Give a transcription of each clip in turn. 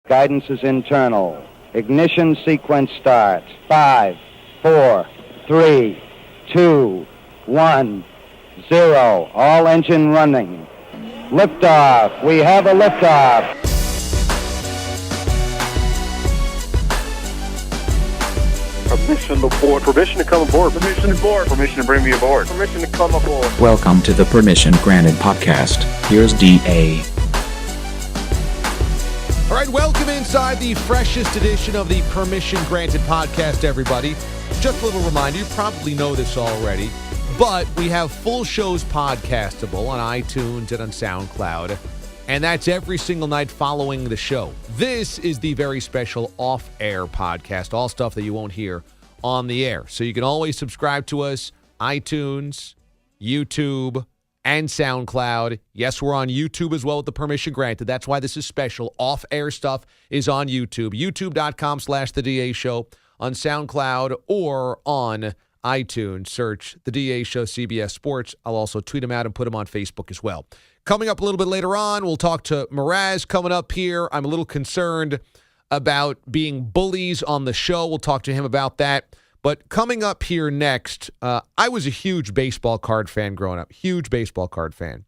Guidance is internal. Ignition sequence starts. 5, 4, 3, 2, 1, 0. All engine running. Liftoff. We have a liftoff. Permission to board. Permission to come aboard. Permission to board. Permission to bring me aboard. Permission to come aboard. Welcome to the Permission Granted podcast. Here's DA. All right, welcome inside the freshest edition of the Permission Granted podcast, everybody. Just a little reminder, you probably know this already, but we have full shows podcastable on iTunes and on SoundCloud, and that's every single night following the show. This is the very special off-air podcast, all stuff that you won't hear on the air. So you can always subscribe to us, iTunes, YouTube, and SoundCloud. Yes, we're on YouTube as well with the Permission Granted. That's why this is special. Off-air stuff is on YouTube. YouTube.com/The DA Show on SoundCloud or on iTunes. Search The DA Show CBS Sports. I'll also tweet them out and put them on Facebook as well. Coming up a little bit later on, we'll talk to Mraz coming up here. I'm a little concerned about being bullies on the show. We'll talk to him about that. But coming up here next, I was a huge baseball card fan growing up, huge baseball card fan.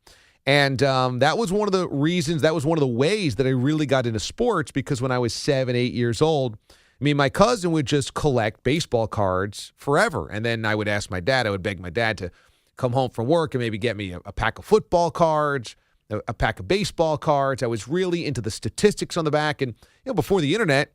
And that was one of the reasons, that was one of the ways that I really got into sports, because when I was 7, 8 years old, my cousin would just collect baseball cards forever. And then I would ask my dad, I would beg my dad to come home from work and maybe get me a pack of football cards, a pack of baseball cards. I was really into the statistics on the back. And before the internet,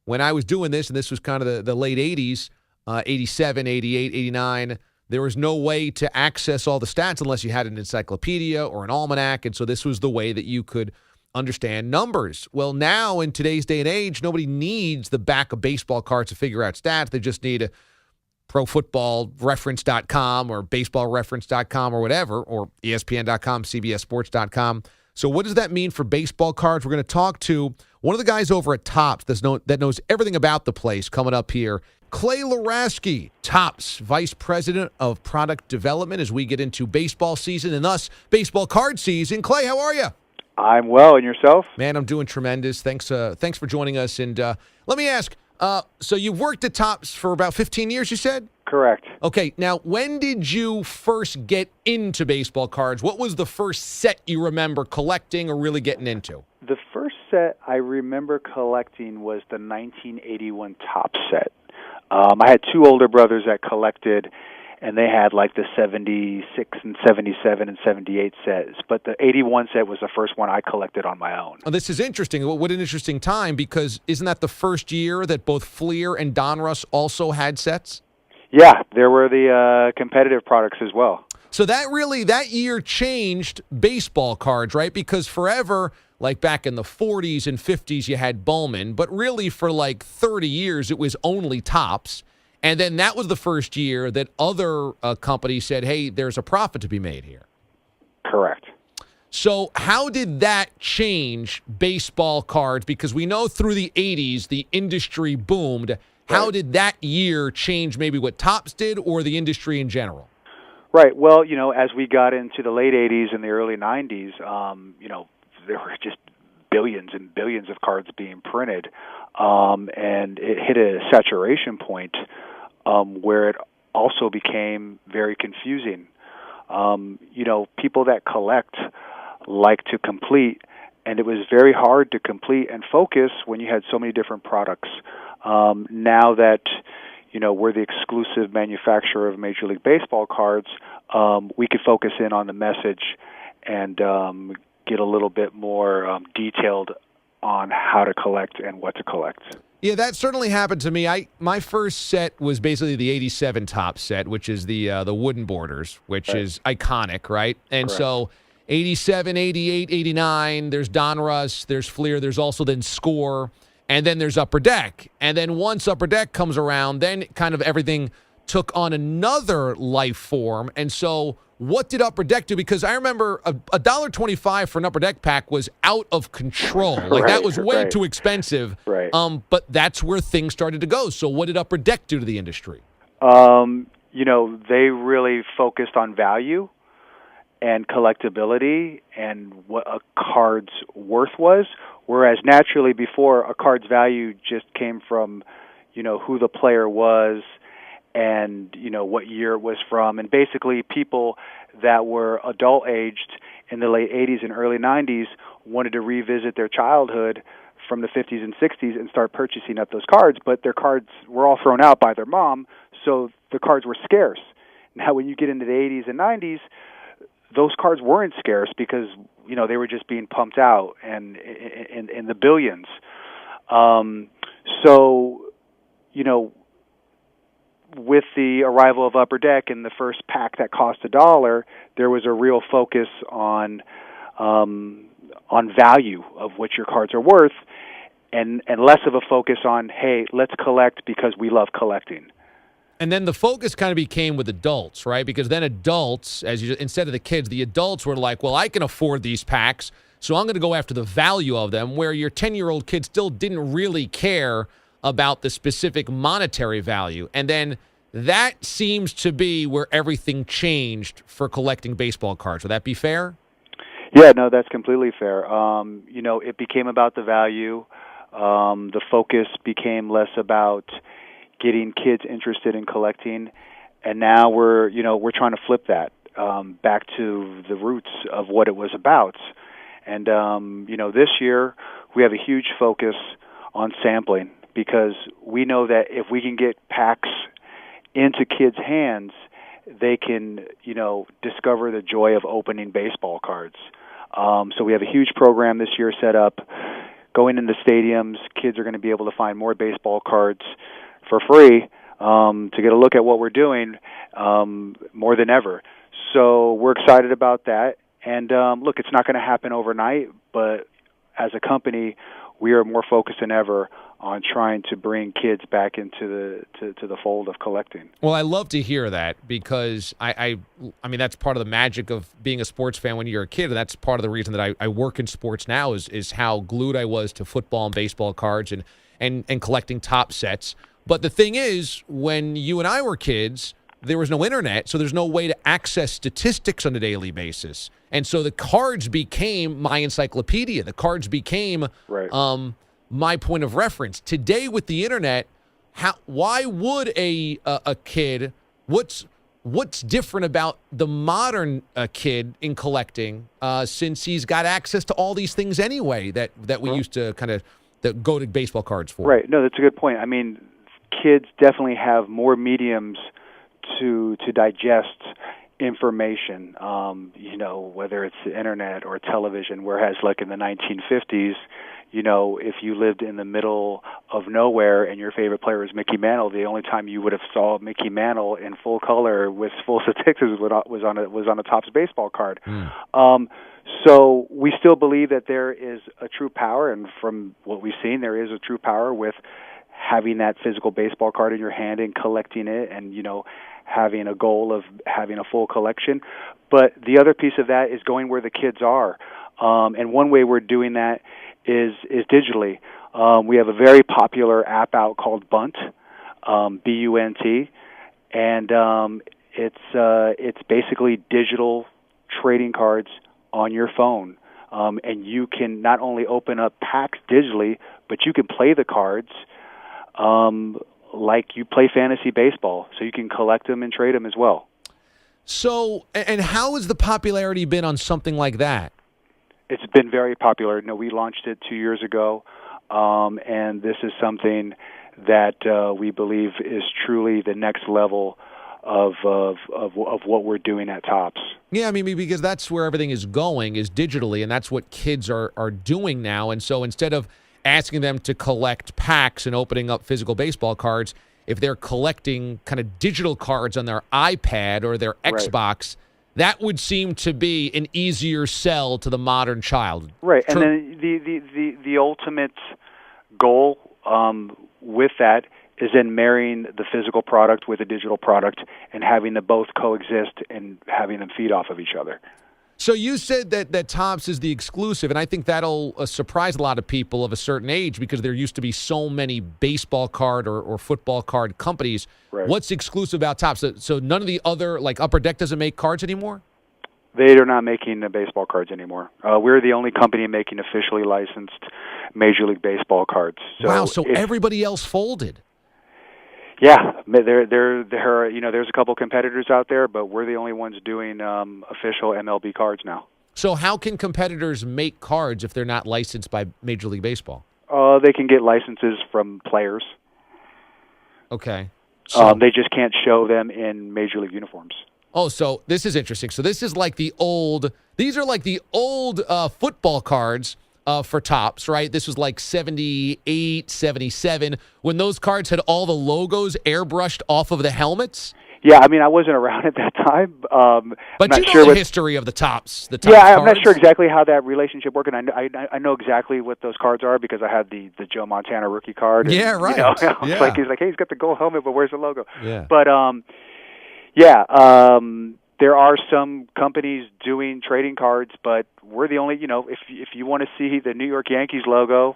when I was doing this, and this was kind of the late 80s, 87, 88, 89, there was no way to access all the stats unless you had an encyclopedia or an almanac, and so this was the way that you could understand numbers. Well, now in today's day and age, nobody needs the back of baseball cards to figure out stats. They just need a profootballreference.com or baseballreference.com or whatever, or ESPN.com, CBSSports.com. So what does that mean for baseball cards? We're going to talk to one of the guys over at Topps that knows everything about the place coming up here. Clay Laraski, Topps Vice President of Product Development, as we get into baseball season and thus baseball card season. Clay, how are you? I'm well, and yourself? Man, I'm doing tremendous. Thanks for joining us. And let me ask, so you've worked at Topps for about 15 years, you said? Correct. Okay, now when did you first get into baseball cards? What was the first set you remember collecting or really getting into? The first set I remember collecting was the 1981 Topps set. I had two older brothers that collected, and they had like the 76 and 77 and 78 sets. But the 81 set was the first one I collected on my own. Oh, this is interesting. What an interesting time, because isn't that the first year that both Fleer and Donruss also had sets? Yeah, there were the competitive products as well. So that year changed baseball cards, right? Because forever, like back in the 40s and 50s, you had Bowman, but really for like 30 years, it was only Topps. And then that was the first year that other companies said, hey, there's a profit to be made here. Correct. So how did that change baseball cards? Because we know through the 80s, the industry boomed. How did that year change maybe what Topps did or the industry in general? Right. Well, as we got into the late 80s and the early 90s, there were just billions and billions of cards being printed, and it hit a saturation point where it also became very confusing. People that collect like to complete, and it was very hard to complete and focus when you had so many different products. Now that we're the exclusive manufacturer of Major League Baseball cards, we could focus in on the message and get a little bit more detailed on how to collect and what to collect. Yeah, that certainly happened to me. My first set was basically the 87 Topps set, which is the wooden borders, which is iconic, right? And Correct. So 87, 88, 89, there's Donruss, there's Fleer, there's also then Score, and then there's Upper Deck. And then once Upper Deck comes around, then kind of everything took on another life form. And so what did Upper Deck do? Because I remember $1.25 for an Upper Deck pack was out of control. Like that was way too expensive. Right. But that's where things started to go. So what did Upper Deck do to the industry? They really focused on value and collectability and what a card's worth was, Whereas naturally before, a card's value just came from, who the player was and, what year it was from. And basically people that were adult-aged in the late 80s and early 90s wanted to revisit their childhood from the 50s and 60s and start purchasing up those cards, but their cards were all thrown out by their mom, so the cards were scarce. Now, when you get into the 80s and 90s, those cards weren't scarce because, they were just being pumped out and in the billions. With the arrival of Upper Deck and the first pack that cost $1, there was a real focus on value of what your cards are worth, and less of a focus on, hey, let's collect because we love collecting. And then the focus kind of became with adults, right? Because then adults, instead of the kids, the adults were like, well, I can afford these packs, so I'm going to go after the value of them, where your 10-year-old kid still didn't really care about the specific monetary value. And then that seems to be where everything changed for collecting baseball cards. Would that be fair? Yeah, no, that's completely fair. It became about the value. The focus became less about getting kids interested in collecting, and now we're trying to flip that back to the roots of what it was about. And this year we have a huge focus on sampling, because we know that if we can get packs into kids' hands, they can discover the joy of opening baseball cards. So we have a huge program this year set up. Going into stadiums, kids are going to be able to find more baseball cards for free to get a look at what we're doing more than ever. So we're excited about that. And look, it's not going to happen overnight, but as a company, we are more focused than ever on trying to bring kids back into the fold of collecting. Well, I love to hear that, because I mean, that's part of the magic of being a sports fan when you're a kid, and that's part of the reason that I work in sports now is how glued I was to football and baseball cards and collecting top sets. But the thing is, when you and I were kids, there was no internet, so there's no way to access statistics on a daily basis. And so the cards became my encyclopedia. The cards became my point of reference. Today with the internet, why would a kid, what's different about the modern kid in collecting, since he's got access to all these things anyway that we used to kind of go to baseball cards for? Right. No, that's a good point. I mean, kids definitely have more mediums to digest information, whether it's the internet or television, whereas like in the 1950s, if you lived in the middle of nowhere and your favorite player was Mickey Mantle, the only time you would have saw Mickey Mantle in full color with full statistics was on a Topps baseball card. So we still believe that there is a true power, and from what we've seen, there is a true power with having that physical baseball card in your hand and collecting it, and having a goal of having a full collection. But the other piece of that is going where the kids are, and one way we're doing that is digitally. We have a very popular app out called Bunt, B-U-N-T, and it's basically digital trading cards on your phone, and you can not only open up packs digitally, but you can play the cards like you play fantasy baseball, so you can collect them and trade them as well. So, and how has the popularity been on something like that? It's been very popular. We launched it 2 years ago, and this is something that we believe is truly the next level of what we're doing at Topps. Yeah, I mean, because that's where everything is going, is digitally, and that's what kids are doing now. And so instead of asking them to collect packs and opening up physical baseball cards, if they're collecting kind of digital cards on their iPad or their Xbox, that would seem to be an easier sell to the modern child. Right, and then the ultimate goal with that is then marrying the physical product with a digital product and having them both coexist and having them feed off of each other. So you said that Topps is the exclusive, and I think that'll surprise a lot of people of a certain age, because there used to be so many baseball card or football card companies. Right. What's exclusive about Topps? So none of the other, like Upper Deck, doesn't make cards anymore? They are not making the baseball cards anymore. We're the only company making officially licensed Major League Baseball cards. So wow, so everybody else folded. Yeah, there's a couple competitors out there, but we're the only ones doing official MLB cards now. So how can competitors make cards if they're not licensed by Major League Baseball? They can get licenses from players. Okay. So, they just can't show them in Major League uniforms. oh, so this is interesting. So this is like these are like the old football cards for Topps, right? This was like 78, 77, when those cards had all the logos airbrushed off of the helmets. Yeah, I mean, I wasn't around at that time. But I'm you not know sure the history of the Topps Yeah, I'm cards. not sure exactly how that relationship worked, and I know exactly what those cards are because I had the Joe Montana rookie card. And, Yeah, right. It's like he's like, hey, he's got the gold helmet, but where's the logo? Yeah. But there are some companies doing trading cards, but we're the only. If you want to see the New York Yankees logo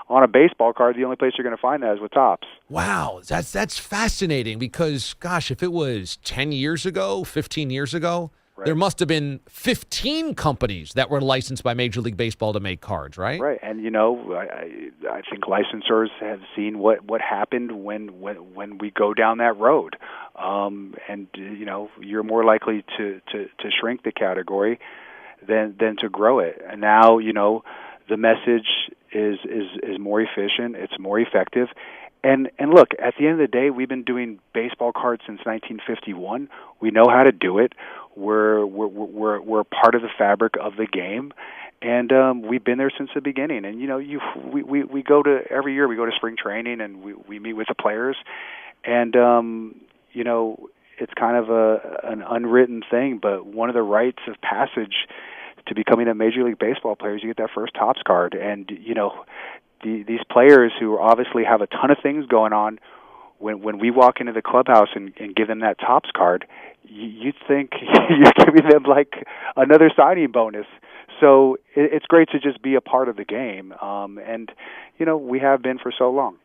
on a baseball card, the only place you're going to find that is with Topps. Wow, that's fascinating because, gosh, if it was 10 years ago, 15 years ago, Right. there must have been 15 companies that were licensed by Major League Baseball to make cards, right? Right, and I think licensors have seen what happened when we go down that road, and you're more likely to shrink the category than to grow it. And now the message is more efficient, it's more effective. And look, at the end of the day, we've been doing baseball cards since 1951. We know how to do it. We're part of the fabric of the game, and we've been there since the beginning. And we go to every year. We go to spring training and we meet with the players, and it's kind of an unwritten thing. But one of the rites of passage to becoming a Major League Baseball player is you get that first Topps card, and these players who obviously have a ton of things going on, when we walk into the clubhouse and give them that Topps card, you'd think you're giving them like another signing bonus. So it's great to just be a part of the game, and we have been for so long.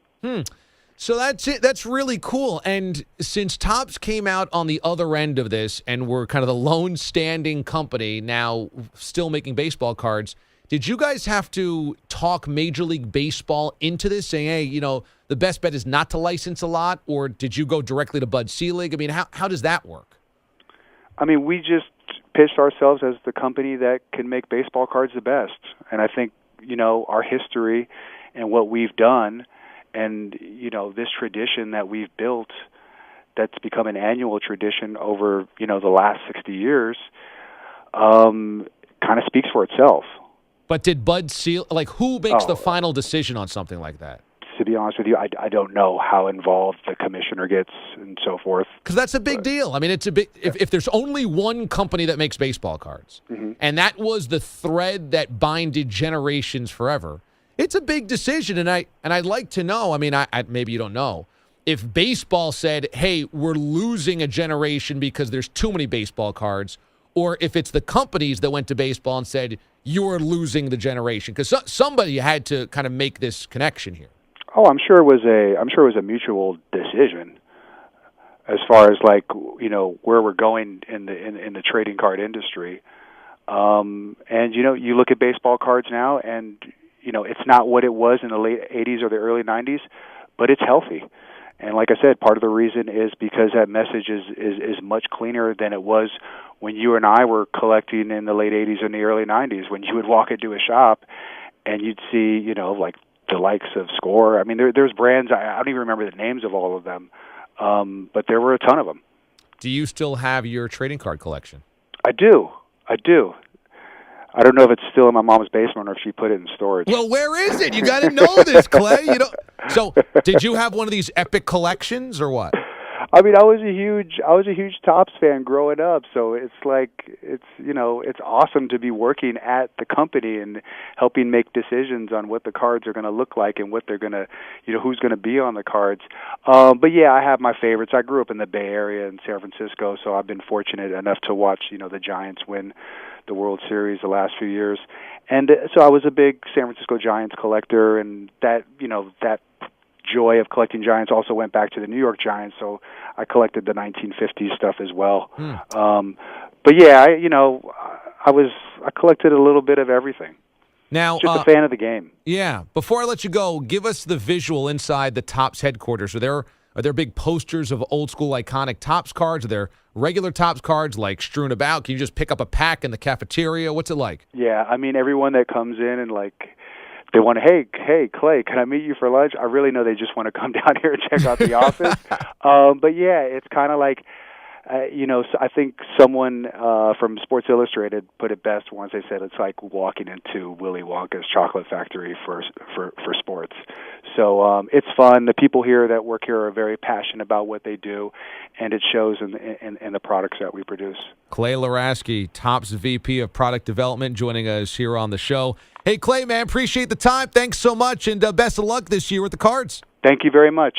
So that's it. That's really cool. And since Topps came out on the other end of this and we're kind of the lone standing company now still making baseball cards, did you guys have to talk Major League Baseball into this, saying, hey, the best bet is not to license a lot, or did you go directly to Bud Selig? I mean, how does that work? I mean, we just pitched ourselves as the company that can make baseball cards the best. And I think, our history and what we've done and, this tradition that we've built that's become an annual tradition over, the last 60 years kind of speaks for itself. But did Bud Selig, who makes the final decision on something like that? To be honest with you, I don't know how involved the commissioner gets and so forth. Because that's a big deal. I mean, it's a big. If there's only one company that makes baseball cards, and that was the thread that binded generations forever, it's a big decision. And I'd like to know. I mean, I maybe you don't know. If baseball said, "Hey, we're losing a generation because there's too many baseball cards," or if it's the companies that went to baseball and said, "You're losing the generation," because somebody had to kind of make this connection here. Oh, I'm sure it was a mutual decision as far as where we're going in the trading card industry. And you look at baseball cards now, and it's not what it was in the late 80s or the early 90s, but it's healthy. And like I said, part of the reason is because that message is much cleaner than it was when you and I were collecting in the late 80s and the early 90s, when you would walk into a shop and you'd see, like the likes of Score. I mean, there's brands, I don't even remember the names of all of them, but there were a ton of them. Do you still have your trading card collection? I do. I don't know if it's still in my mom's basement or if she put it in storage. Well, where is it? You got to know this, Clay. So, did you have one of these epic collections or what? I mean, I was a huge Topps fan growing up, so it's awesome to be working at the company and helping make decisions on what the cards are going to look like and what they're going to, who's going to be on the cards. But yeah, I have my favorites. I grew up in the Bay Area in San Francisco, so I've been fortunate enough to watch, the Giants win the World Series the last few years. And so I was a big San Francisco Giants collector, and that joy of collecting Giants also went back to the New York Giants, so I collected the 1950s stuff as well. But yeah, I collected a little bit of everything. Now, Just a fan of the game. Yeah. Before I let you go, give us the visual inside the Topps headquarters. Are there big posters of old school iconic Topps cards? Are there regular Topps cards like strewn about? Can you just pick up a pack in the cafeteria? What's it like? Yeah, I mean, everyone that comes in and they want to, hey, Clay, can I meet you for lunch? I really know they just want to come down here and check out the office. But yeah, it's kind of like, so I think someone from Sports Illustrated put it best once. They said it's like walking into Willy Wonka's chocolate factory for sports. So it's fun. The people here that work here are very passionate about what they do, and it shows in the products that we produce. Clay Laraski, Topps VP of Product Development, joining us here on the show. Hey, Clay, man, appreciate the time. Thanks so much, and best of luck this year with the cards. Thank you very much.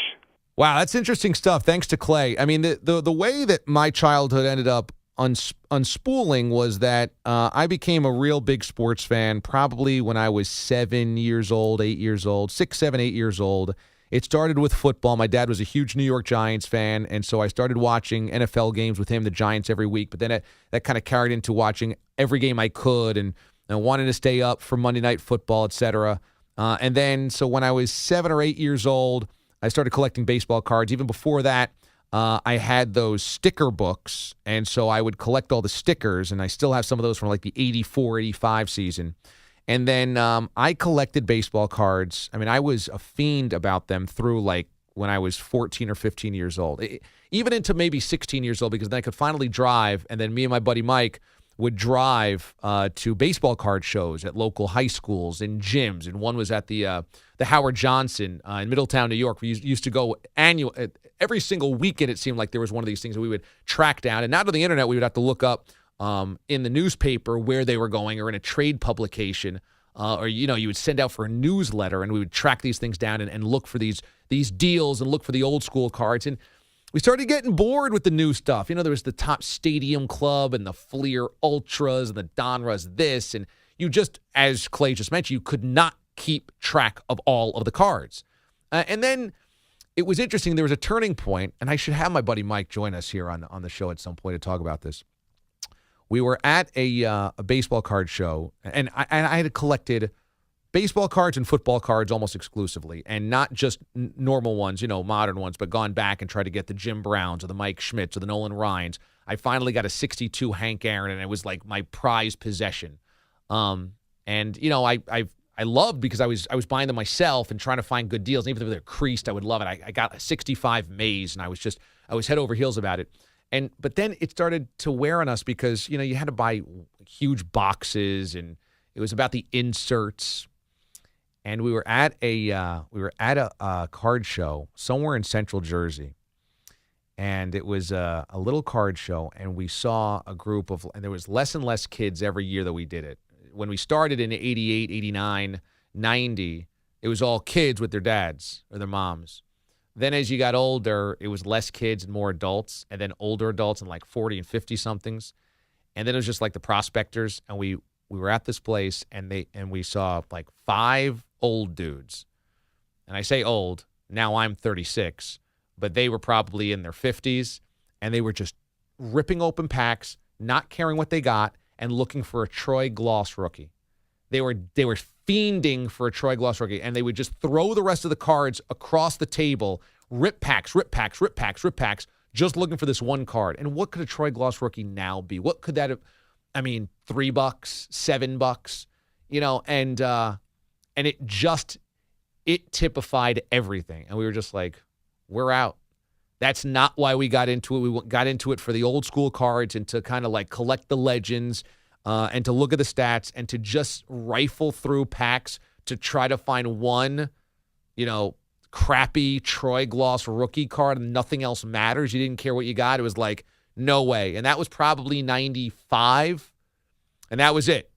Wow, that's interesting stuff. Thanks to Clay. I mean, the way that my childhood ended up unspooling was that I became a real big sports fan probably when I was 7 years old, 8 years old, 6, 7, 8 years old. It started with football. My dad was a huge New York Giants fan, and so I started watching NFL games with him, the Giants, every week. But then that kind of carried into watching every game I could and wanting to stay up for Monday Night Football, et cetera. And then, so when I was 7 or 8 years old, I started collecting baseball cards. Even before that, I had those sticker books, and so I would collect all the stickers, and I still have some of those from like the 84, 85 season. And then I collected baseball cards. I mean, I was a fiend about them through like when I was 14 or 15 years old, even into maybe 16 years old, because then I could finally drive, and then me and my buddy Mike would drive to baseball card shows at local high schools and gyms, and one was at the Howard Johnson in Middletown, New York. We used to go every single weekend. It seemed like there was one of these things that we would track down, and not on the internet. We would have to look up in the newspaper where they were going, or in a trade publication, or you would send out for a newsletter, and we would track these things down and look for these deals and look for the old school cards. And we started getting bored with the new stuff. There was the Topps Stadium Club and the Fleer Ultras and the Donruss this, and you just, as Clay just mentioned, you could not keep track of all of the cards. And then it was interesting. There was a turning point, and I should have my buddy Mike join us here on the show at some point to talk about this. We were at a baseball card show, and I had collected baseball cards and football cards almost exclusively, and not just normal ones, modern ones, but gone back and tried to get the Jim Browns or the Mike Schmidts or the Nolan Ryans. I finally got a 62 Hank Aaron, and it was like my prized possession. I loved, because I was buying them myself and trying to find good deals. And even if they're creased, I would love it. I got a 65 Mays, and I was head over heels about it. But then it started to wear on us because, you had to buy huge boxes, and it was about the inserts. And we were at a card show somewhere in Central Jersey, and it was a little card show, and we saw a group of, and there was less and less kids every year that we did it. When we started in 88, 89, 90, it was all kids with their dads or their moms. Then as you got older, it was less kids and more adults, and then older adults and like 40 and 50 somethings. And then it was just like the prospectors, and we were at this place, and we saw like 5 old dudes. And I say old, now I'm 36, but they were probably in their 50s, and they were just ripping open packs, not caring what they got, and looking for a Troy Gloss rookie. They were fiending for a Troy Gloss rookie, and they would just throw the rest of the cards across the table, rip packs, just looking for this one card. And what could a Troy Gloss rookie now be? What could that have? I mean, $3, $7, and it typified everything. And we were just like, we're out. That's not why we got into it. We got into it for the old school cards and to kind of like collect the legends and to look at the stats and to just rifle through packs to try to find one, crappy Troy Gloss rookie card and nothing else matters. You didn't care what you got. It was like, no way. And that was probably 95, and that was it.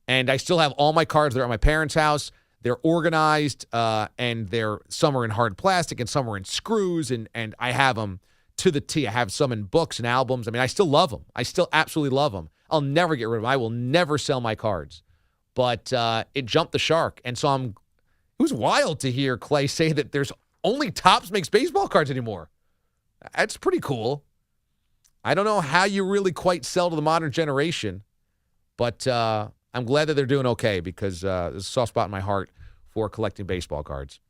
And I still have all my cards. They're at my parents' house. They're organized, and some are in hard plastic and some are in screws, and I have them to the T. I have some in books and albums. I mean, I still love them. I still absolutely love them. I'll never get rid of them. I will never sell my cards. But it jumped the shark, and so it was wild to hear Clay say that there's only Topps makes baseball cards anymore. That's pretty cool. I don't know how you really quite sell to the modern generation, but I'm glad that they're doing okay because there's a soft spot in my heart for collecting baseball cards.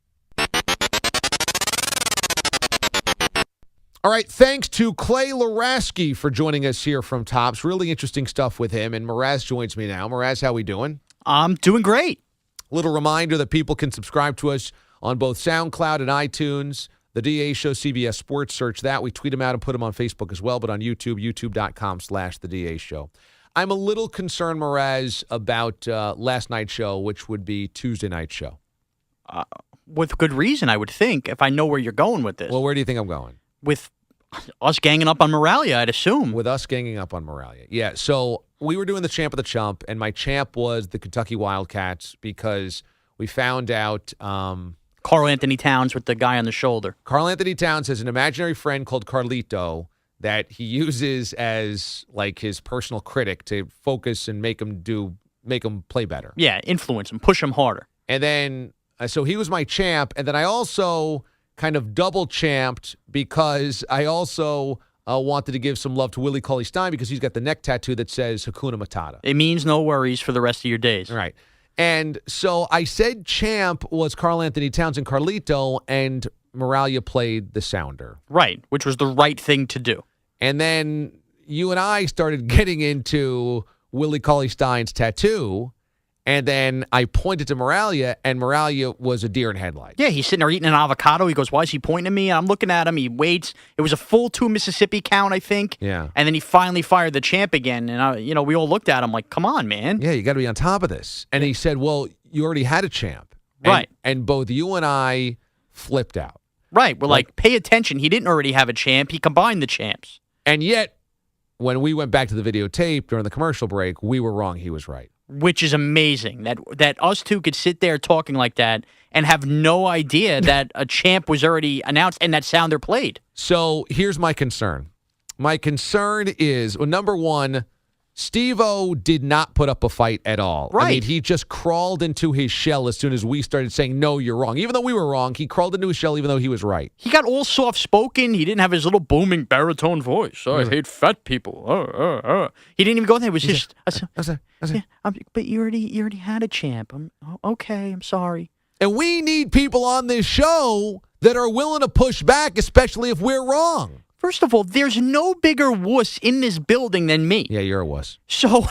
All right, thanks to Clay Laraski for joining us here from Tops. Really interesting stuff with him, and Mraz joins me now. Mraz, how we doing? I'm doing great. Little reminder that people can subscribe to us on both SoundCloud and iTunes. The DA Show, CBS Sports, search that. We tweet them out and put them on Facebook as well, but on YouTube, youtube.com/The DA Show. I'm a little concerned, Mraz, about last night's show, which would be Tuesday night's show. With good reason, I would think, if I know where you're going with this. Well, where do you think I'm going? With us ganging up on Moralia, I'd assume. With us ganging up on Moralia. Yeah, so we were doing the champ of the chump, and my champ was the Kentucky Wildcats because we found out Karl Anthony Towns with the guy on the shoulder. Karl Anthony Towns has an imaginary friend called Carlito that he uses as like his personal critic to focus and make him play better. Yeah, influence him, push him harder. And then, so he was my champ, and then I also kind of double champed because I also wanted to give some love to Willie Cauley-Stein because he's got the neck tattoo that says Hakuna Matata. It means no worries for the rest of your days. Right. And so I said champ was Karl Anthony Towns and Carlito, and Moralia played the sounder. Right, which was the right thing to do. And then you and I started getting into Willie Cauley-Stein's tattoo, and then I pointed to Moralia, and Moralia was a deer in headlights. Yeah, he's sitting there eating an avocado. He goes, why is he pointing at me? And I'm looking at him. He waits. It was a full 2 Mississippi count, I think. Yeah. And then he finally fired the champ again. And, we all looked at him like, come on, man. Yeah, you got to be on top of this. And he said, well, you already had a champ. Right. And both you and I flipped out. Right. We're like, pay attention. He didn't already have a champ. He combined the champs. And yet, when we went back to the videotape during the commercial break, we were wrong. He was right. Which is amazing that us two could sit there talking like that and have no idea that a champ was already announced and that sounder played. So here's my concern. My concern is, well, number one, Steve-O did not put up a fight at all. Right. I mean, he just crawled into his shell as soon as we started saying, no, you're wrong. Even though we were wrong, he crawled into his shell even though he was right. He got all soft-spoken. He didn't have his little booming baritone voice. I hate fat people. He didn't even go there. It was just... but you already had a champ. Okay, I'm sorry. And we need people on this show that are willing to push back, especially if we're wrong. First of all, there's no bigger wuss in this building than me. Yeah, you're a wuss. So,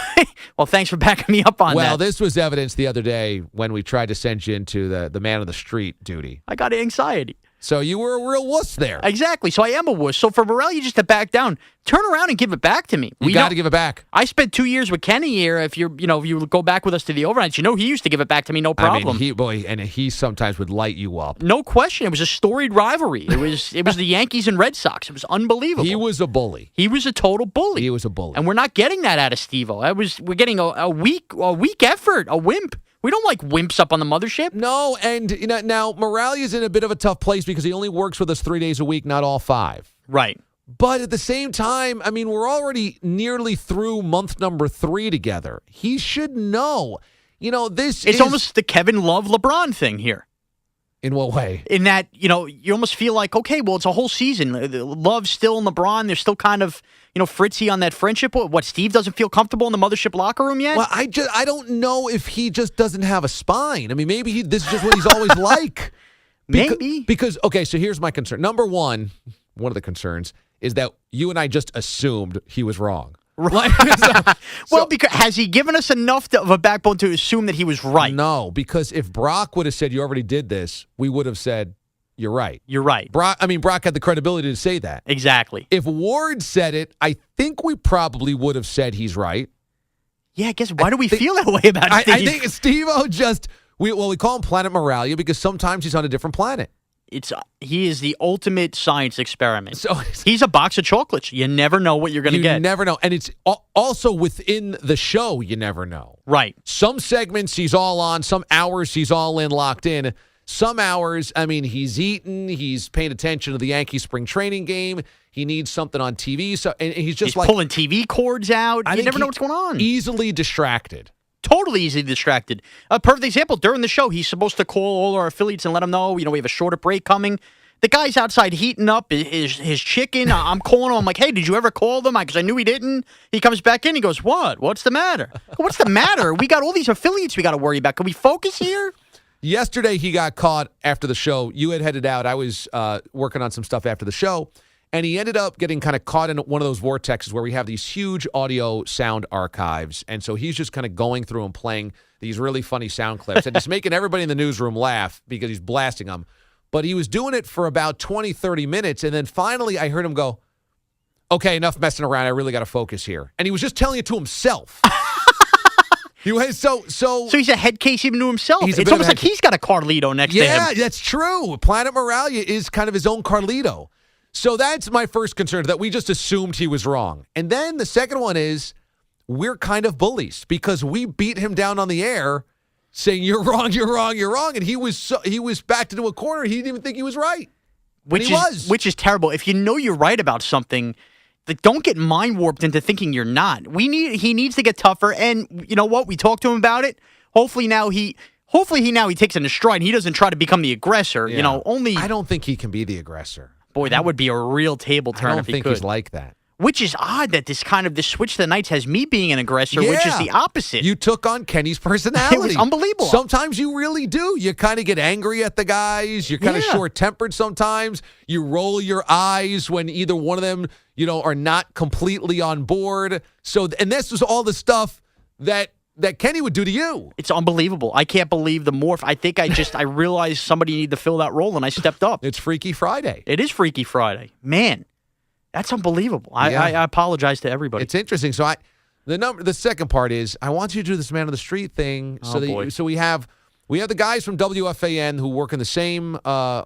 well, thanks for backing me up on that. Well, this was evidence the other day when we tried to send you into the man on the street duty. I got anxiety. So you were a real wuss there. Exactly. So I am a wuss. So for Moralia just to back down, turn around and give it back to me. You got to give it back. I spent 2 years with Kenny here. If you go back with us to the overnights, he used to give it back to me, no problem. I mean, he sometimes would light you up. No question. It was a storied rivalry. It was the Yankees and Red Sox. It was unbelievable. He was a bully. He was a total bully. He was a bully. And we're not getting that out of Steve-O. We're getting a weak effort, a wimp. We don't like wimps up on the mothership. No, and now Moralia's in a bit of a tough place because he only works with us 3 days a week, not all 5. Right. But at the same time, I mean, we're already nearly through month number 3 together. He should know. It's almost the Kevin Love LeBron thing here. In what way? In that, you almost feel like, okay, well, it's a whole season. Love's still in LeBron. They're still kind of, fritzy on that friendship. What, Steve doesn't feel comfortable in the mothership locker room yet? Well, I don't know if he just doesn't have a spine. I mean, maybe this is just what he's always like. Maybe. Because, okay, so here's my concern. Number one of the concerns is that you and I just assumed he was wrong. Right. Because has he given us enough of a backbone to assume that he was right? No, because if Brock would have said you already did this, we would have said you're right. You're right. Brock had the credibility to say that. Exactly. If Ward said it, I think we probably would have said he's right. Yeah, I guess why do we feel that way about Steve? I think Steve-O we call him Planet Moralia because sometimes he's on a different planet. He is the ultimate science experiment. So he's a box of chocolates. You never know what you're going to get. You never know. And it's also within the show, you never know. Right. Some segments he's all on. Some hours he's all in, locked in. Some hours, I mean, he's eating. He's paying attention to the Yankees spring training game. He needs something on TV. So and he's pulling TV cords out. You never know what's going on. Easily distracted. Totally easily distracted. A perfect example, during the show, he's supposed to call all our affiliates and let them know, we have a shorter break coming. The guy's outside heating up his chicken. I'm calling him. I'm like, hey, did you ever call them? Because I knew he didn't. He comes back in. He goes, what? What's the matter? What's the matter? We got all these affiliates we got to worry about. Can we focus here? Yesterday, he got caught after the show. You had headed out. I was working on some stuff after the show. And he ended up getting kind of caught in one of those vortexes where we have these huge audio sound archives. And so he's just kind of going through and playing these really funny sound clips. And just making everybody in the newsroom laugh because he's blasting them. But he was doing it for about 20, 30 minutes. And then finally I heard him go, okay, enough messing around. I really got to focus here. And he was just telling it to himself. So he's a head case even to himself. It's almost like he's got a Carlito next to him. Yeah, that's true. Planet Moralia is kind of his own Carlito. So that's my first concern, that we just assumed he was wrong. And then the second one is we're kind of bullies because we beat him down on the air saying, you're wrong, you're wrong, you're wrong. And he was backed into a corner. He didn't even think he was right. Which is terrible. If you know you're right about something, don't get mind warped into thinking you're not. He needs to get tougher. And you know what? We talked to him about it. Hopefully now he takes it in stride and he doesn't try to become the aggressor. Yeah. I don't think he can be the aggressor. Boy, that would be a real table turn if he could. I don't think he's like that. Which is odd that this switch to the Knights has me being an aggressor, which is the opposite. You took on Kenny's personality. It was unbelievable. Sometimes you really do. You kind of get angry at the guys. You're kind of short-tempered sometimes. You roll your eyes when either one of them, are not completely on board. And this was all the stuff that Kenny would do to you. It's unbelievable. I can't believe the morph. I think I realized somebody needed to fill that role, and I stepped up. It's Freaky Friday. It is Freaky Friday. Man, that's unbelievable. I apologize to everybody. It's interesting. So the second part is I want you to do this man on the street thing. So we have the guys from WFAN who work in the same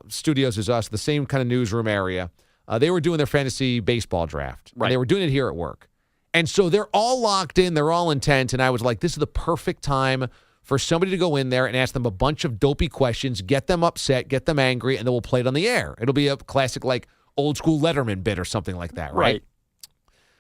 studios as us, the same kind of newsroom area. They were doing their fantasy baseball draft. Right. And they were doing it here at work. And so they're all locked in. They're all intent. And I was like, this is the perfect time for somebody to go in there and ask them a bunch of dopey questions, get them upset, get them angry, and then we'll play it on the air. It'll be a classic, like, old school Letterman bit or something like that, right?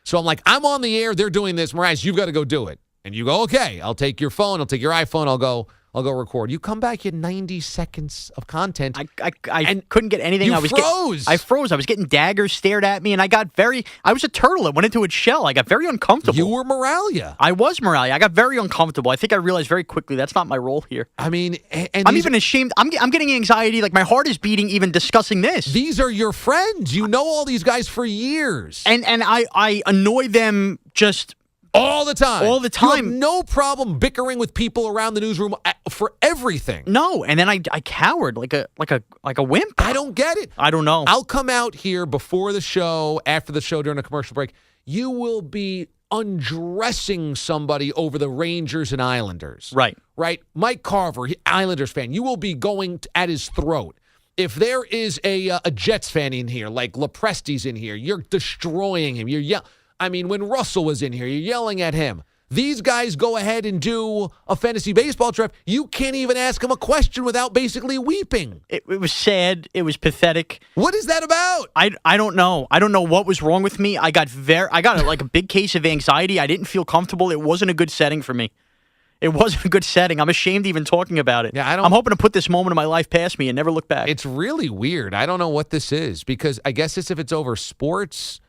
So I'm like, I'm on the air. They're doing this. Mraz, you've got to go do it. And you go, okay, I'll take your phone. I'll take your iPhone. I'll go record. You come back, you had 90 seconds of content. I couldn't get anything. I froze. I froze. I was getting daggers stared at me, and I was a turtle. It went into its shell. I got very uncomfortable. You were Moralia. I was Moralia. I got very uncomfortable. I think I realized very quickly that's not my role here. I mean, I'm even ashamed. I'm getting anxiety. Like my heart is beating even discussing this. These are your friends. You know all these guys for years. And I annoy them just all the time. All the time. You have no problem bickering with people around the newsroom for everything. No, and then I cowered like a wimp. I don't get it. I don't know. I'll come out here before the show, after the show, during a commercial break. You will be undressing somebody over the Rangers and Islanders. Right. Mike Carver, Islanders fan. You will be going at his throat. If there is a Jets fan in here, like Lepresti's in here, you're destroying him. When Russell was in here, you're yelling at him. These guys go ahead and do a fantasy baseball draft. You can't even ask them a question without basically weeping. It was sad. It was pathetic. What is that about? I don't know. I don't know what was wrong with me. I got a big case of anxiety. I didn't feel comfortable. It wasn't a good setting for me. It wasn't a good setting. I'm ashamed even talking about it. Yeah, I'm hoping to put this moment of my life past me and never look back. It's really weird. I don't know what this is because I guess if it's over sports,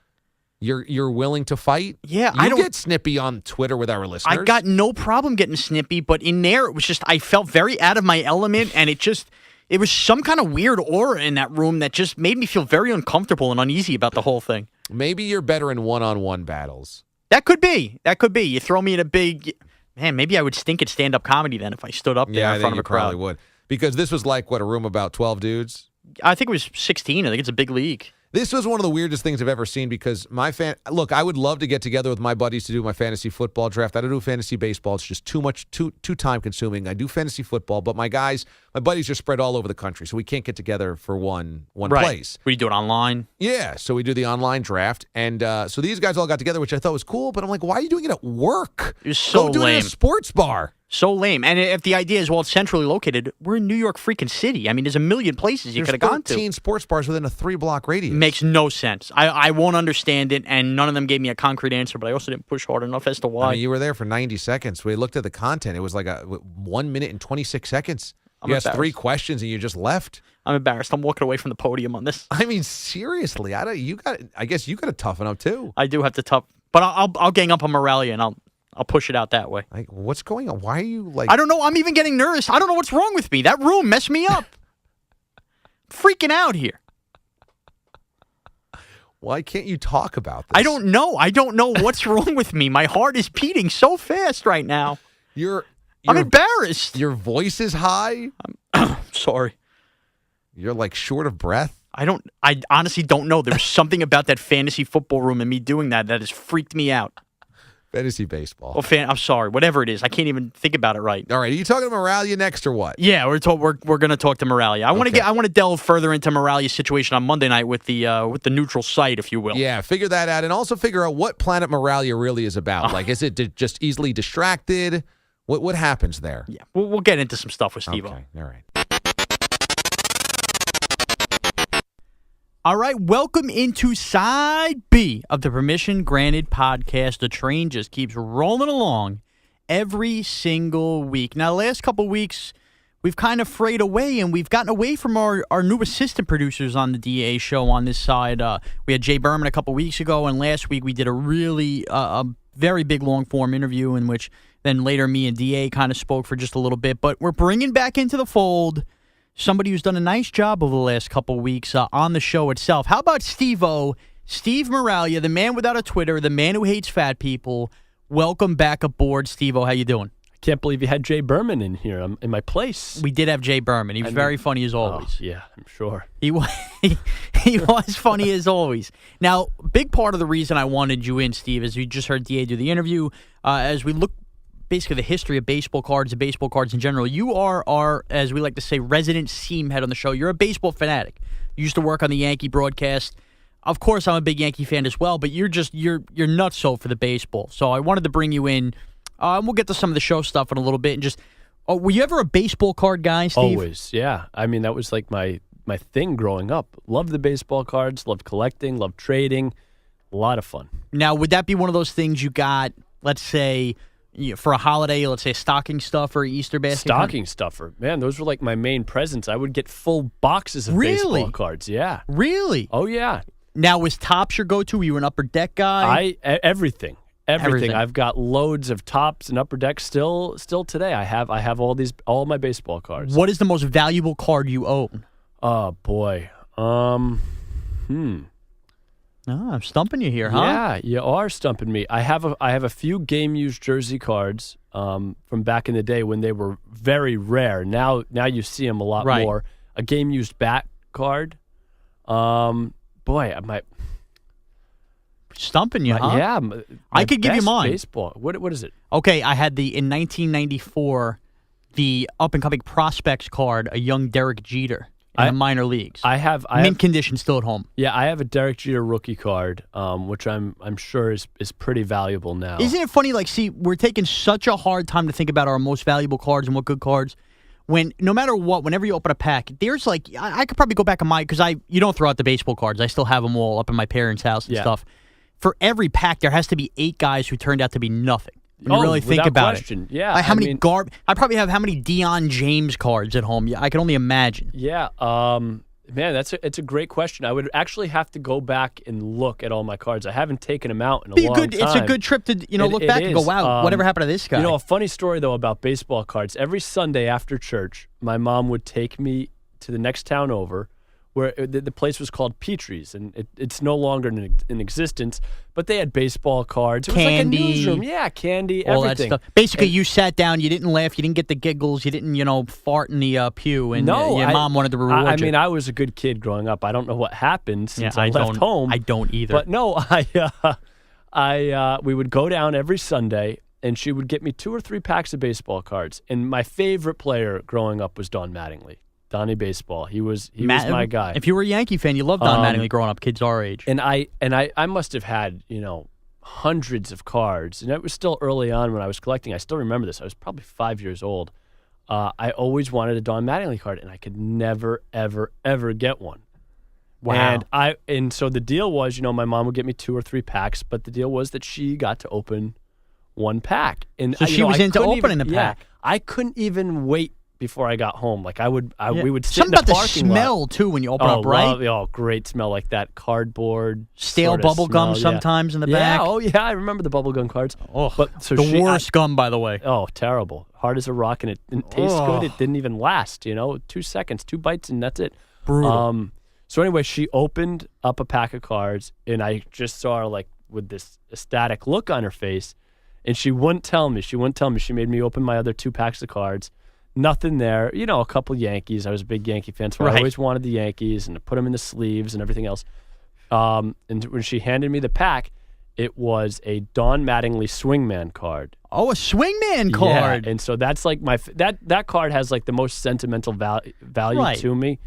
you're willing to fight? Yeah, I don't get snippy on Twitter with our listeners. I got no problem getting snippy, but in there it was just I felt very out of my element, and it was some kind of weird aura in that room that just made me feel very uncomfortable and uneasy about the whole thing. Maybe you're better in one-on-one battles. That could be. You throw me in a big man. Maybe I would stink at stand-up comedy then if I stood up there in front of a crowd. Probably would because this was like a room about 12 dudes. I think it was 16. I think it's a big league. This was one of the weirdest things I've ever seen because look, I would love to get together with my buddies to do my fantasy football draft. I don't do fantasy baseball. It's just too time consuming. I do fantasy football, but my buddies are spread all over the country, so we can't get together for one place. We do it online. Yeah, so we do the online draft, and so these guys all got together, which I thought was cool, but I'm like, why are you doing it at work? It was so Go do it lame. at a sports bar. So lame. And if the idea is, well, it's centrally located, we're in New York freaking city. I mean, there's a million places you could have gone to. 13 sports bars within a 3-block radius. Makes no sense. I won't understand it, and none of them gave me a concrete answer, but I also didn't push hard enough as to why. I mean, you were there for 90 seconds. We looked at the content. It was like 1 minute and 26 seconds. You asked 3 questions, and you just left. I'm embarrassed. I'm walking away from the podium on this. I mean, seriously, I guess you got to toughen up too. I do have to tough, but I'll gang up on Moralia and I'll push it out that way. Like, what's going on? Why are you like? I don't know. I'm even getting nervous. I don't know what's wrong with me. That room messed me up. Freaking out here. Why can't you talk about this? I don't know. I don't know what's wrong with me. My heart is beating so fast right now. I'm embarrassed. Your voice is high. Sorry. You're like short of breath. I honestly don't know. There's something about that fantasy football room and me doing that has freaked me out. Fantasy baseball. Well, I'm sorry. Whatever it is, I can't even think about it right. All right, are you talking to Moralia next or what? Yeah, we're going to talk to Moralia. I want to delve further into Moralia's situation on Monday night with the neutral site, if you will. Yeah, figure that out, and also figure out what Planet Moralia really is about. Like, is it just easily distracted? What happens there? Yeah, we'll get into some stuff with Steve-O. Okay, all right. All right, welcome into Side B of the Permission Granted podcast. The train just keeps rolling along every single week. Now, the last couple weeks, we've kind of frayed away, and we've gotten away from our new assistant producers on the DA show on this side. We had Jay Berman a couple weeks ago, and last week we did a really a very big long-form interview in which then later me and DA kind of spoke for just a little bit. But we're bringing back into the fold somebody who's done a nice job over the last couple weeks on the show itself. How about Steve-O, Steve Moralia, the man without a Twitter, the man who hates fat people? Welcome back aboard, Steve-O. How you doing? I can't believe you had Jay Berman in here. I'm in my place. We did have Jay Berman. He was very funny as always. Oh, yeah, I'm sure. He was, he was funny as always. Now, big part of the reason I wanted you in, Steve, is we just heard DA do the interview. As we look basically the history of baseball cards and baseball cards in general, you are our, as we like to say, resident seam head on the show. You're a baseball fanatic. You used to work on the Yankee broadcast. Of course, I'm a big Yankee fan as well, but you're nutso for the baseball. So I wanted to bring you in. We'll get to some of the show stuff in a little bit. And just, were you ever a baseball card guy, Steve? Always, yeah. I mean, that was like my thing growing up. Loved the baseball cards, loved collecting, loved trading. A lot of fun. Now, would that be one of those things you got, let's say, for a holiday, let's say a stocking stuffer, Easter basket? Stocking stuffer. Man, those were like my main presents. I would get full boxes of baseball cards. Yeah. Really? Oh, yeah. Now, was Topps your go-to? Were you an Upper Deck guy? Everything. I've got loads of Topps and Upper Deck still today. I have all my baseball cards. What is the most valuable card you own? Oh, boy. Oh, I'm stumping you here, huh? Yeah, you are stumping me. I have a few game-used jersey cards from back in the day when they were very rare. Now you see them a lot more. A game-used bat card. Boy, I might... Stumping you, huh? Yeah. I could give you mine. Baseball. What is it? Okay, I had in 1994, the up-and-coming prospects card, a young Derek Jeter. In the minor leagues. I have mint condition still at home. Yeah, I have a Derek Jeter rookie card, which I'm sure is pretty valuable now. Isn't it funny? Like, see, we're taking such a hard time to think about our most valuable cards and what good cards. When no matter what, whenever you open a pack, there's like I could probably go back on you don't throw out the baseball cards. I still have them all up in my parents' house and stuff. For every pack, there has to be 8 guys who turned out to be nothing. When you really think about question. It. Yeah. Like I probably have how many Deion James cards at home? Yeah, I can only imagine. Yeah. Man, it's a great question. I would actually have to go back and look at all my cards. I haven't taken them out in a long time. It's a good trip to look back and go, wow, whatever happened to this guy? A funny story though about baseball cards. Every Sunday after church, my mom would take me to the next town over, where the place was called Petrie's, and it's no longer in existence, but they had baseball cards. It candy. Was like a newsroom. Yeah, candy, all everything. That stuff. Basically, you sat down, you didn't laugh, you didn't get the giggles, you didn't, fart in the pew, and your mom wanted to reward you. I mean, I was a good kid growing up. I don't know what happened since I left home. I don't either. But no, we would go down every Sunday, and she would get me 2 or 3 packs of baseball cards. And my favorite player growing up was Don Mattingly. Donnie Baseball. He was my guy. If you were a Yankee fan, you loved Don Mattingly growing up, kids our age. And I must have had, hundreds of cards. And it was still early on when I was collecting. I still remember this. I was probably 5 years old. I always wanted a Don Mattingly card, and I could never, ever, ever get one. Wow. And so the deal was, my mom would get me 2 or 3 packs, but the deal was that she got to open 1 pack. And so she was into opening the pack. I couldn't even wait before I got home. Like we would sit Something in the about the parking lot. smell too when you open up, right? Great smell, like that cardboard, Stale sort of bubble gum smell, sometimes in the yeah. back. Oh yeah, I remember the bubble gum cards. Oh, but so the worst gum, by the way. Oh, terrible. Hard as a rock, and it didn't taste good. It didn't even last. 2 seconds, 2 bites, and that's it. Brutal. So anyway, she opened up a pack of cards, and I just saw her like with this ecstatic look on her face, and she wouldn't tell me. She made me open my other 2 packs of cards. Nothing there. A couple Yankees. I was a big Yankee fan, so I always wanted the Yankees and to put them in the sleeves and everything else. And when she handed me the pack, it was a Don Mattingly Swingman card. Oh, a Swingman card. Yeah, and so that's like that card has like the most sentimental value to me.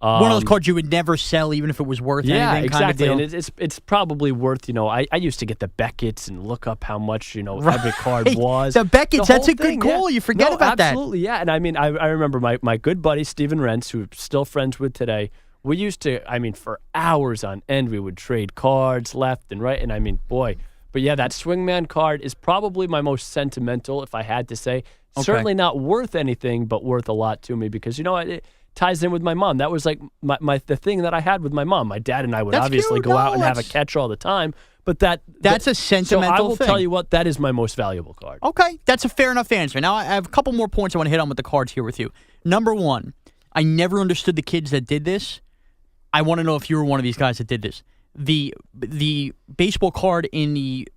One of those cards you would never sell, even if it was worth anything. Exactly. Kind of deal. And it's probably worth. I used to get the Beckett's and look up how much every card was. The Beckett's, that's a good call. Yeah. You forget about that. Absolutely, yeah. And I mean, I remember my good buddy Steven Rentz, who I'm still friends with today. We used to, for hours on end, we would trade cards left and right. And I mean, boy. But yeah, that Swingman card is probably my most sentimental, if I had to say. Certainly not worth anything, but worth a lot to me because, it ties in with my mom. That was like the thing that I had with my mom. My dad and I would obviously go out and have a catch all the time. But that's a sentimental thing. So I will thing. tell you what, that is my most valuable card. Okay, that's a fair enough answer. Now, I have a couple more points I want to hit on with the cards here with you. Number one, I never understood the kids that did this. I want to know if you were one of these guys that did this. The baseball card in the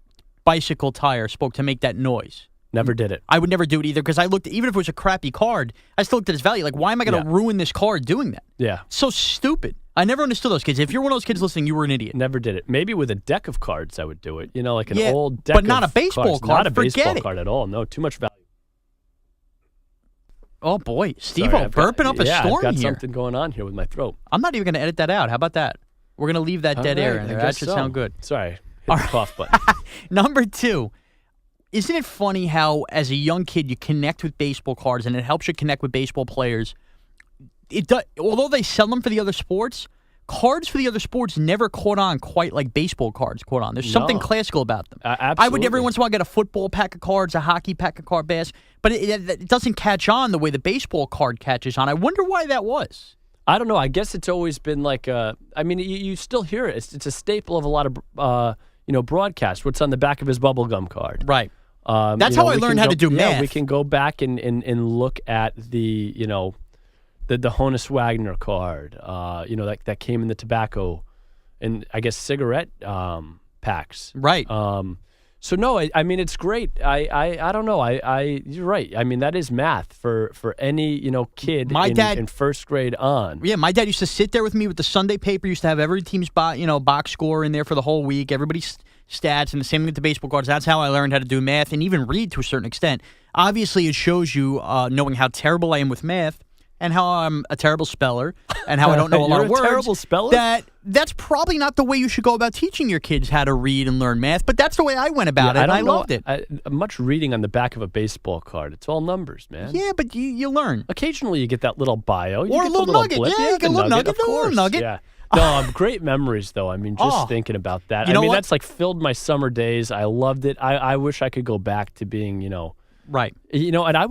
bicycle tire spoke to make that noise. Never did it. I would never do it either because I looked, even if it was a crappy card, I still looked at its value. Like, why am I going to ruin this card doing that? Yeah. So stupid. I never understood those kids. If you're one of those kids listening, you were an idiot. Never did it. Maybe with a deck of cards I would do it. Like an old deck but not of a baseball cards. card. Not a baseball Forget it. card at all. No, too much value. Oh, boy. Steve-O, burping up a storm I've got here. something going on here with my throat. I'm not even going to edit that out. How about that? We're going to leave that dead air in there. That should sound good. Sorry. Hit the cough button. Number two, isn't it funny how, as a young kid, you connect with baseball cards and it helps you connect with baseball players? Although they sell them for the other sports, cards for the other sports never caught on quite like baseball cards caught on. There's something classical about them. Absolutely. I would every once in a while get a football pack of cards, a hockey pack of card bass, but it doesn't catch on the way the baseball card catches on. I wonder why that was. I don't know. I guess it's always been like you still hear it. It's a staple of a lot of broadcasts. What's on the back of his bubblegum card. Right. That's how I learned how to do math. Yeah, we can go back and look at the Honus Wagner card, that came in the tobacco and I guess cigarette packs. Right. So no, I mean it's great. I don't know. You're right. I mean that is math for any kid in first grade on. Yeah, my dad used to sit there with me with the Sunday paper. Used to have every team's box score in there for the whole week. Everybody's stats, and the same thing with the baseball cards. That's how I learned how to do math and even read to a certain extent. Obviously, it shows you knowing how terrible I am with math and how I'm a terrible speller and how I don't know a lot of words. You're a terrible speller? That's probably not the way you should go about teaching your kids how to read and learn math, but that's the way I went about it, and I loved it. Much reading on the back of a baseball card. It's all numbers, man. Yeah, but you learn. Occasionally you get that little bio. Or a little nugget. Blip. Yeah, you get a little nugget. Of course. A little nugget. Yeah. No, great memories, though. I mean, just thinking about that. That's like filled my summer days. I loved it. I wish I could go back to being, Right. And I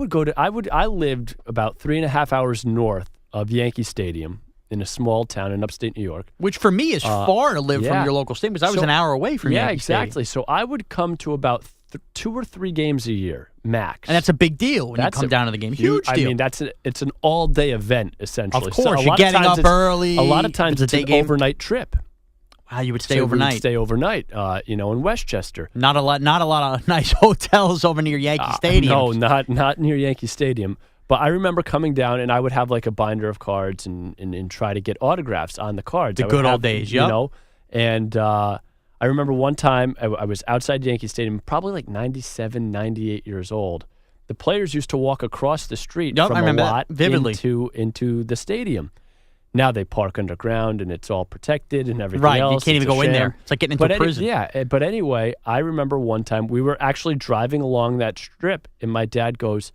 lived about 3.5 hours north of Yankee Stadium in a small town in upstate New York. Which for me is far to live from your local stadium because I was an hour away from Yankee exactly. Stadium. So I would come to about 2 or 3 games a year, max. And that's a big deal when you come down to the game. Huge deal. I mean, it's an all-day event, essentially. Of course, so you're getting up early. A lot of times it's an overnight trip. Wow, you would stay overnight. We would stay overnight, in Westchester. Not a lot of nice hotels over near Yankee Stadium. No, not near Yankee Stadium. But I remember coming down, and I would have like a binder of cards and try to get autographs on the cards. The good old days, yep. And I remember one time I was outside Yankee Stadium, probably like 97, 98 years old. The players used to walk across the street from a lot into the stadium. Now they park underground and it's all protected and everything else. Right, you can't even go in there. It's like getting into a prison. But anyway, I remember one time we were actually driving along that strip and my dad goes,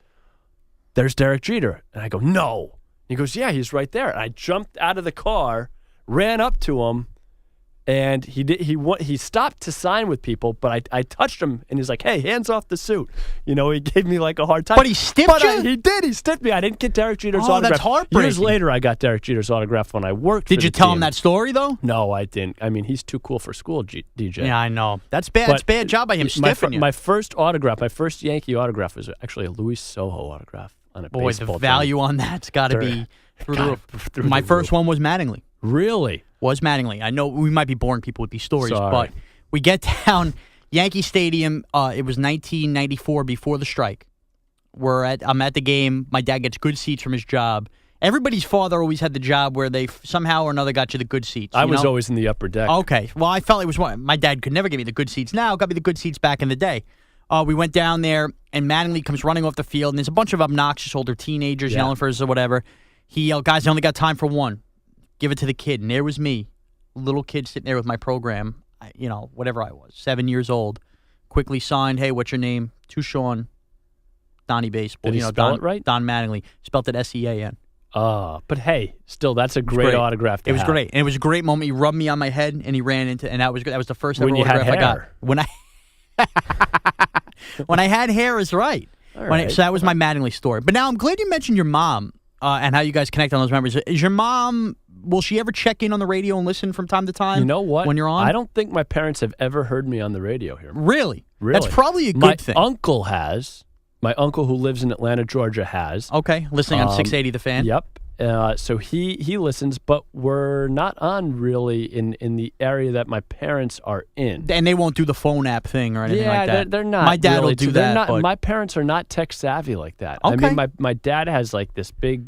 "There's Derek Jeter." And I go, "No." He goes, "Yeah, he's right there." And I jumped out of the car, ran up to him, And he stopped to sign with people, but I touched him, and he's like, "Hey, hands off the suit." You know, he gave me like a hard time. But he stiffed you? He did. He stiffed me. I didn't get Derek Jeter's autograph. That's heartbreaking. Years later, I got Derek Jeter's autograph when I worked for Did you the tell team. him that story, though? No, I didn't. I mean, he's too cool for school, DJ. Yeah, I know. That's bad. That's bad job by him stiffing you. My first Yankee autograph was actually a Luis Soho autograph on a Boy, baseball the value team. on that's got to be through the roof. My first one was Mattingly. Really? Was Mattingly. I know we might be boring people with these stories, Sorry. but we get down Yankee Stadium. It was 1994 before the strike. I'm at the game. My dad gets good seats from his job. Everybody's father always had the job where they somehow or another got you the good seats. I was always in the upper deck. Okay. Well, I felt it was one. My dad could never give me the good seats. Now got me the good seats back in the day. We went down there, and Mattingly comes running off the field, and there's a bunch of obnoxious older teenagers yelling for us or whatever. He yelled, "Guys, I only got time for one. Give it to the kid." And there was me, little kid sitting there with my program, whatever I was, 7 years old. Quickly signed, "Hey, what's your name?" To Sean, Donnie Baseball. Did he spell it right? Don Mattingly. Spelled it Sean. But hey, still, that's a great autograph to It was have. great. And it was a great moment. He rubbed me on my head, and he ran into, and that was the first ever When you had autograph I got. hair. When I had hair is right. All right. So that was my Mattingly story. But now I'm glad you mentioned your mom and how you guys connect on those memories. Is your mom, will she ever check in on the radio and listen from time to time? You know what? When you're on? I don't think my parents have ever heard me on the radio here. Really? Really? That's probably a good my thing. Uncle has. My uncle who lives in Atlanta, Georgia has. Okay, listening on 680 The Fan. Yep. So he listens, but we're not on really in the area that my parents are in. And they won't do the phone app thing or anything like that. They're not. My dad really, will do that. But My parents are not tech savvy like that. Okay. I mean, my dad has like this big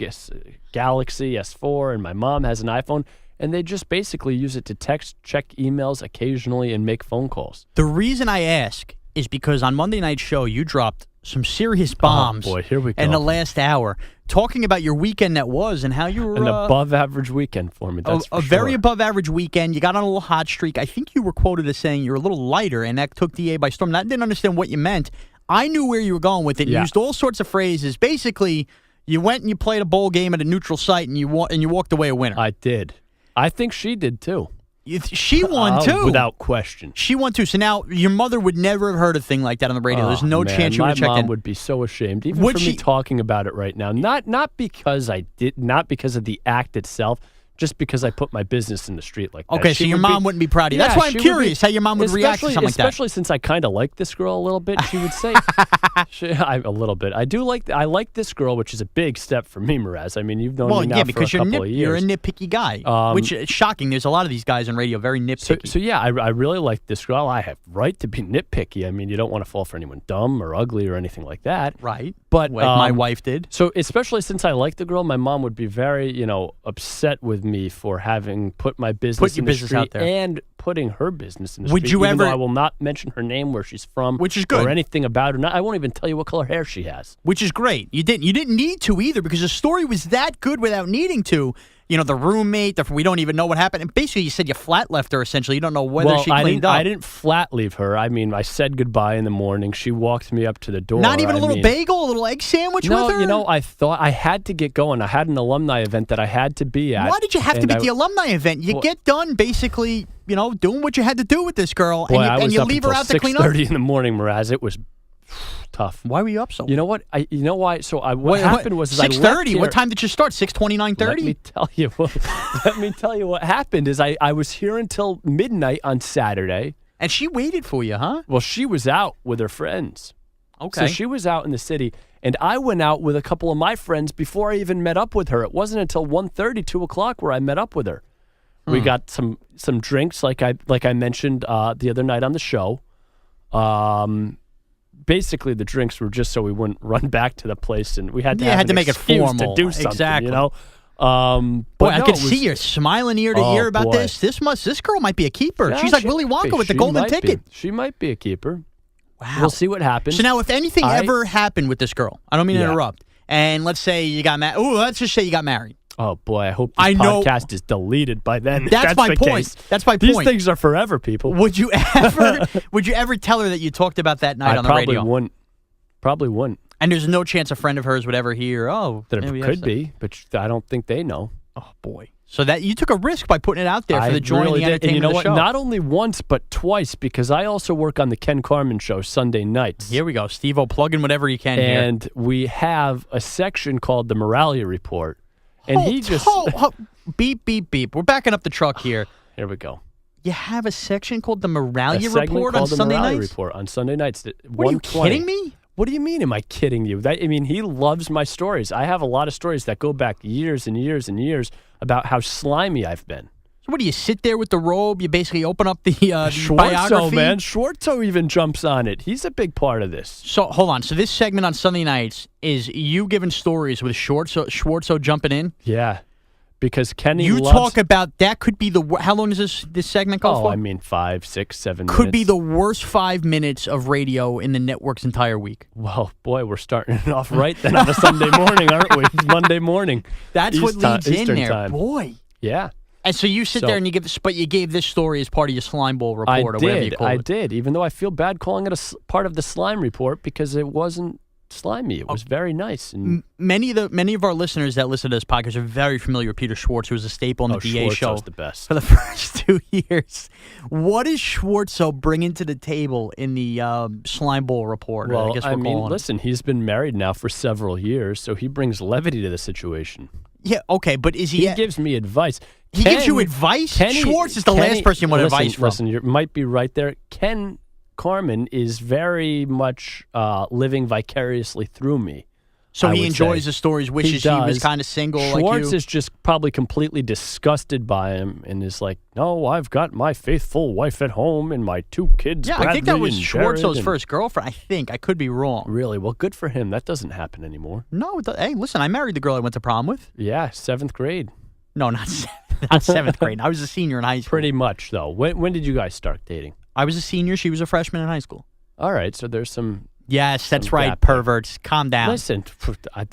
Galaxy S4, and my mom has an iPhone, and they just basically use it to text, check emails occasionally, and make phone calls. The reason I ask is because on Monday Night Show, you dropped some serious bombs. Oh, boy, here we go. In the last hour, talking about your weekend that was and how you were an above-average weekend for me. That's a very above-average weekend. You got on a little hot streak. I think you were quoted as saying you're a little lighter, and that took DA by storm. I didn't understand what you meant. I knew where you were going with it. You used all sorts of phrases. Basically, you went and you played a bowl game at a neutral site, and you walked away a winner. I did. I think she did too. She won too, without question. She won too. So now your mother would never have heard a thing like that on the radio. There's no chance she would have checked in. My mom would be so ashamed, even for me talking about it right now. Not because of the act itself, just because I put my business in the street like that. Okay, so your mom wouldn't be proud of you. That's why I'm curious how your mom would react to something like that. Especially since I kind of like this girl a little bit, she would say. A little bit. I like this girl, which is a big step for me, Mraz. I mean, you've known me now for a couple of years. You're a nitpicky guy, which is shocking. There's a lot of these guys on radio very nitpicky. So yeah, I really like this girl. I have right to be nitpicky. I mean, you don't want to fall for anyone dumb or ugly or anything like that. Right. But like my wife did. So especially since I like the girl, my mom would be very, upset with me for having put my business in the street out there and putting her business in the street. Even though I will not mention her name, where she's from, which is good, or anything about her. I won't even tell you what color hair she has, which is great. You didn't need to either, because the story was that good without needing to. The roommate, we don't even know what happened. And basically, you said you flat left her, essentially. You don't know whether she cleaned up. I didn't flat leave her. I mean, I said goodbye in the morning. She walked me up to the door. Not even a little bagel, a little egg sandwich with her? No, I thought I had to get going. I had an alumni event that I had to be at. Why did you have to be at the alumni event? You get done, basically, doing what you had to do with this girl, and you leave her out to clean up. 6:30 in the morning, Mraz. It was tough. Why were you up so late? You know what? You know why? So what happened was 6:30. What time did you start? 6:29:30. Let me tell you what happened is I was here until midnight on Saturday, and she waited for you, huh? Well, she was out with her friends. Okay. So she was out in the city, and I went out with a couple of my friends before I even met up with her. It wasn't until 1:30, 2 o'clock where I met up with her. We got some drinks, like I mentioned the other night on the show. Basically, the drinks were just so we wouldn't run back to the place, and we had to have an make it formal to do something. Exactly. But I could see you smiling ear to ear about this. This girl might be a keeper. Yeah, She's like Willy Wonka with the golden ticket. She might be a keeper. Wow. We'll see what happens. So now, if anything ever happened with this girl, I don't mean to interrupt, and let's say you got married. Let's just say you got married. Oh boy, I hope this podcast is deleted by then. That's my point. That's my point. These things are forever, people. Would you ever tell her that you talked about that night on the radio? Probably wouldn't. And there's no chance a friend of hers would ever hear. Oh, that it could be, but I don't think they know. Oh boy. So that you took a risk by putting it out there for the joy and the entertainment and you know of the what? show. Not only once, but twice, because I also work on the Ken Carman Show Sunday nights. Here we go. Steve-O, plug in whatever you can here. And we have a section called the Moralia Report. And beep, beep, beep. We're backing up the truck here. Here we go. You have a section called the Moralia A segment Report on called the Sunday Moralia nights? Report on Sunday nights. What, are you kidding me? What do you mean, am I kidding you? He loves my stories. I have a lot of stories that go back years and years and years about how slimy I've been. So what do you sit there with the robe? You basically open up the Schwartzo, biography? man. Schwartzo even jumps on it. He's a big part of this. So, hold on. So this segment on Sunday nights is you giving stories with Schwartzo jumping in? Yeah. Because Kenny You loves... talk about that could be the... How long does this segment go for? 5, 6, 7 minutes. Could be the worst 5 minutes of radio in the network's entire week. Well, boy, we're starting it off right then on a Sunday morning, aren't we? Monday morning. That's what leads in Eastern there. time. Boy. Yeah. And so you sit there and you gave this story as part of your Slime Bowl report or whatever you call it. I did, even though I feel bad calling it part of the Slime Report because it wasn't slimy. It was very nice. And many of our listeners that listen to this podcast are very familiar with Peter Schwartz, who was a staple on the DA show the best. for the first 2 years. What is Schwartzo bringing to the table in the Slime Bowl report? Well, listen, he's been married now for several years, so he brings levity to the situation. Yeah, okay, but is he... He gives me advice. He gives you advice? Schwartz is the last person you want advice from. Listen, you might be right there. Ken Carman is very much living vicariously through me. So he enjoys the stories, wishes he was kind of single Schwartz like you? is just probably completely disgusted by him and is like, no, I've got my faithful wife at home and my 2 kids, Yeah, Bradley I think that was and Schwartzo's Jared, first girlfriend. I think. I could be wrong. Really? Well, good for him. That doesn't happen anymore. No, hey, listen, I married the girl I went to prom with. Yeah, 7th grade. No, not 7th grade. I was a senior in high school. Pretty much, though. When did you guys start dating? I was a senior. She was a freshman in high school. All right, so there's some... Yes, that's right, gap. perverts. Calm down. Listen, I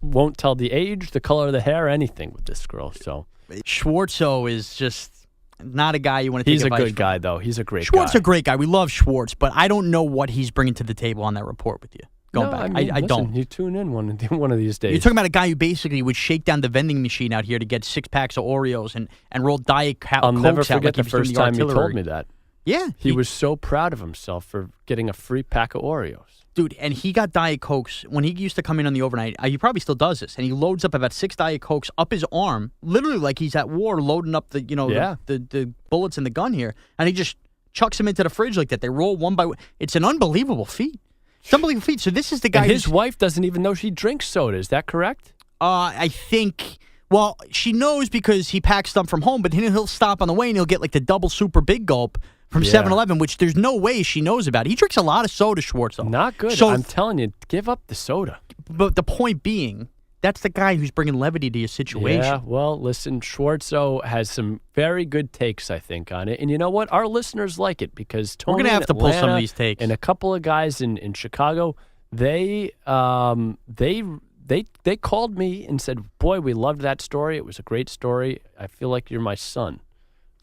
won't tell the age, the color of the hair, anything with this girl. So Schwartzo is just not a guy you want to take he's a advice good from. guy, though. He's a great Schwartz guy. a great guy. We love Schwartz, but I don't know what he's bringing to the table on that report with you. Going back, I listen, don't. You tune in one of these days. You're talking about a guy who basically would shake down the vending machine out here to get 6 packs of Oreos and roll Diet Cokes I'll never out forget like the he was doing first the time artillery. he told me that. Yeah. He was so proud of himself for getting a free pack of Oreos. Dude, and he got Diet Cokes when he used to come in on the overnight. He probably still does this, and he loads up about 6 Diet Cokes up his arm, literally like he's at war, loading up the the bullets in the gun here, and he just chucks them into the fridge like that. They roll one by one. It's an unbelievable feat. It's an unbelievable feat. So this is the guy. And his wife doesn't even know she drinks soda. Is that correct? I think. Well, she knows because he packs them from home, but then he'll stop on the way and he'll get like the double super big gulp from 7-Eleven, which there's no way she knows about. He drinks a lot of soda, Schwartz, though. Not good. So, I'm telling you, give up the soda. But the point being, that's the guy who's bringing levity to your situation. Yeah, well, listen, Schwartzo has some very good takes, I think, on it. And you know what? Our listeners like it because Tony We're going to have to pull some of these takes. And a couple of guys in Chicago, they called me and said, boy, we loved that story. It was a great story. I feel like you're my son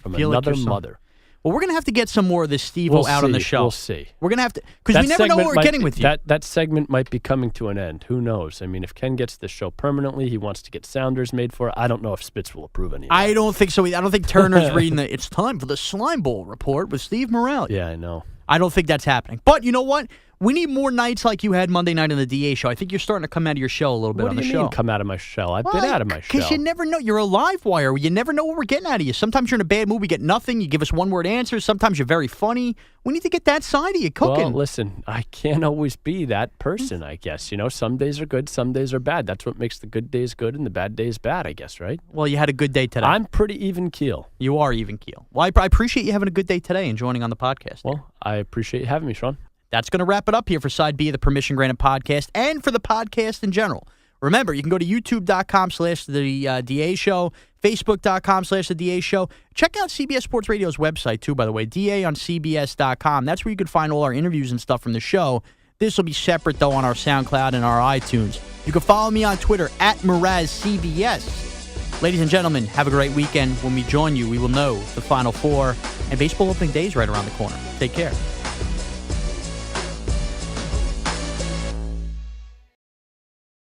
from another mother. Well, we're going to have to get some more of this Steve-O out on the show. We'll see. We're going to have to, because we never know what we're getting with you. That segment might be coming to an end. Who knows? I mean, if Ken gets this show permanently, he wants to get sounders made for it. I don't know if Spitz will approve any of that. I don't think so. I don't think Turner's reading it's time for the Slime Bowl report with Steve Morale. Yeah, I know. I don't think that's happening. But you know what? We need more nights like you had Monday night on the DA show. I think you're starting to come out of your shell a little bit on the show. What do you mean come out of my shell? I've been out of my shell. Because you never know. You're a live wire. You never know what we're getting out of you. Sometimes you're in a bad mood. We get nothing. You give us one-word answers. Sometimes you're very funny. We need to get that side of you cooking. Well, listen, I can't always be that person, I guess. You know, some days are good, some days are bad. That's what makes the good days good and the bad days bad, I guess, right? Well, you had a good day today. I'm pretty even keel. You are even keel. Well, I appreciate you having a good day today and joining on the podcast. Well, I appreciate you having me, Sean. That's going to wrap it up here for Side B of the Permission Granted podcast and for the podcast in general. Remember, you can go to youtube.com/the DA Show, facebook.com/the DA Show. Check out CBS Sports Radio's website, too, by the way, DA on CBS.com. That's where you can find all our interviews and stuff from the show. This will be separate, though, on our SoundCloud and our iTunes. You can follow me on Twitter at MrazCBS. Ladies and gentlemen, have a great weekend. When we join you, we will know the Final Four, and baseball opening day is right around the corner. Take care.